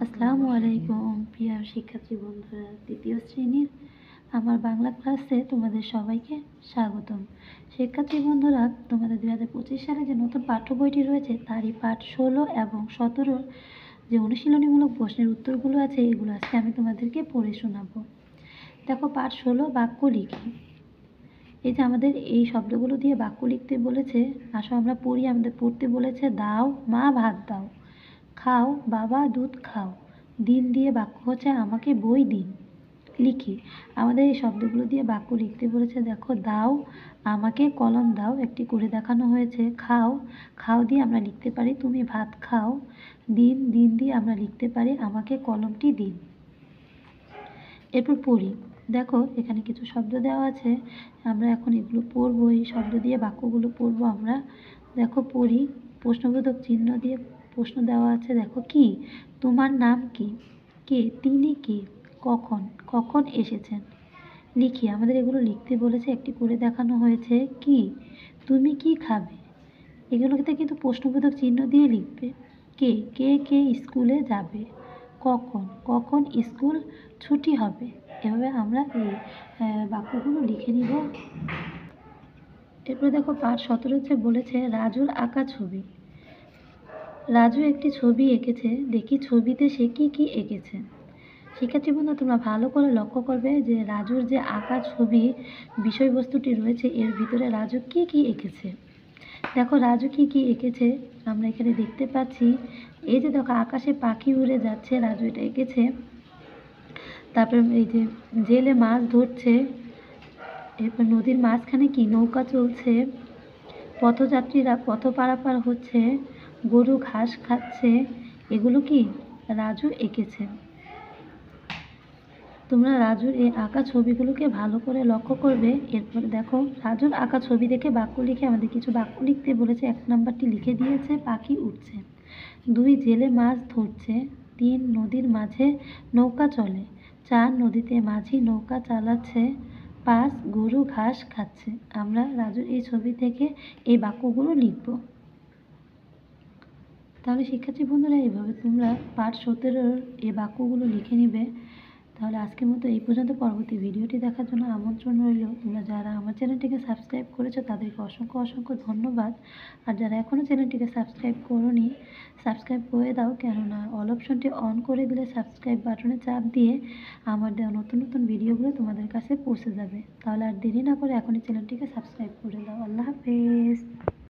আসসালামু আলাইকুম প্রিয় শিক্ষার্থী বন্ধুরা, দ্বিতীয় শ্রেণীর আমার বাংলা ক্লাসে তোমাদের সবাইকে স্বাগতম। শিক্ষার্থী বন্ধুরা, তোমাদের 2025 সালে যে নতুন পাঠ্য বইটি রয়েছে তারই পাঠ 16 এবং 17 যে অনুশীলনীমূলক প্রশ্নের উত্তরগুলো আছে এগুলো আজকে আমি তোমাদেরকে পড়ে শোনাবো। দেখো, পাঠ 16 বাক্য লিখি। এই যে আমাদের এই শব্দগুলো দিয়ে বাক্য লিখতে বলেছে, আসো আমরা পড়ি। আমাদের পড়তে বলেছে, দাও মা ভাত দাও, খাও বাবা দুধ খাও, দিন দিয়ে বাক্য হচ্ছে আমাকে বই দিন। লিখি। আমাদের এই শব্দগুলো দিয়ে বাক্য লিখতে বলেছে। দেখো, দাও, আমাকে কলম দাও, একটি করে দেখানো হয়েছে। খাও, খাও দিয়ে আমরা লিখতে পারি তুমি ভাত খাও। দিন, দিন দিয়ে আমরা লিখতে পারি আমাকে কলমটি দিন। এরপর পড়ি। দেখো, এখানে কিছু শব্দ দেওয়া আছে, আমরা এখন এগুলো পড়বো। এই শব্দ দিয়ে বাক্যগুলো পড়বো আমরা। দেখো, পড়ি। প্রশ্নবোধক চিহ্ন দিয়ে প্রশ্ন দেওয়া আছে। দেখো, কি? তোমার নাম কি? কে? তিনি কে? কখন? কখন এসেছেন? লিখি। আমাদের এগুলো লিখতে বলেছে, একটি করে দেখানো হয়েছে। কি? তুমি কি খাবে? এগুলোতে কিন্তু প্রশ্নবোধক চিহ্ন দিয়ে লিখবে। কে? কে কে স্কুলে যাবে? কখন? কখন স্কুল ছুটি হবে? এভাবে আমরা এই বাক্যগুলো লিখে নিব। এরপরে দেখো, পাঠ 17 বলেছে রাজুর আঁকা ছবি। রাজু একটি ছবি এঁকেছে, দেখি ছবিতে সে কি কি এঁকেছে। শিক্ষার্থী বন্ধু, তোমরা ভালো করে লক্ষ্য করবে যে রাজুর যে আঁকা ছবি বিষয়বস্তুটি রয়েছে এর ভিতরে রাজু কি কি এঁকেছে। দেখো, রাজু কি কি এঁকেছে আমরা এখানে দেখতে পাচ্ছি। এই যে দেখো, আকাশে পাখি উড়ে যাচ্ছে, রাজু এটা এঁকেছে। তারপরে এই যে জেলে মাছ ধরছে। এরপর নদীর মাঝখানে কি নৌকা চলছে, পথযাত্রীরা পথ পারাপার হচ্ছে, গরু ঘাস খাচ্ছে। এগুলো কি রাজু এঁকেছে। তোমরা রাজুর এই আঁকা ছবিগুলোকে ভালো করে লক্ষ্য করবে। এরপরে দেখো, রাজুর আঁকা ছবি দেখে বাক্য লিখে আমাদের কিছু বাক্য লিখতে বলেছে। 1 নাম্বারটি লিখে দিয়েছে, পাখি উঠছে। 2, জেলে মাছ ধরছে। 3, নদীর মাঝে নৌকা চলে। 4, নদীতে মাঝি নৌকা চালাচ্ছে। 5, গরু ঘাস খাচ্ছে। আমরা রাজুর এই ছবি থেকে এই বাক্যগুলো লিখব। তাহলে শিক্ষার্থী বন্ধুরা, এইভাবে তোমরা পাঠ 17 এই বাক্যগুলো লিখে নিবে। তাহলে আজকের মতো এই পর্যন্ত। পরবর্তী ভিডিওটি দেখার জন্য আমন্ত্রণ রইল। তোমরা যারা আমার চ্যানেলটিকে সাবস্ক্রাইব করেছো তাদেরকে অসংখ্য অসংখ্য ধন্যবাদ। আর যারা এখনও চ্যানেলটিকে সাবস্ক্রাইব করোনি, সাবস্ক্রাইব করে দাও, কেননা অল অপশনটি অন করে দিলে সাবস্ক্রাইব বাটনে চাপ দিয়ে আমার দেওয়া নতুন নতুন ভিডিওগুলো তোমাদের কাছে পৌঁছে যাবে। তাহলে আর দেরি না করে এখনই চ্যানেলটিকে সাবস্ক্রাইব করে দাও। আল্লাহ হাফেজ।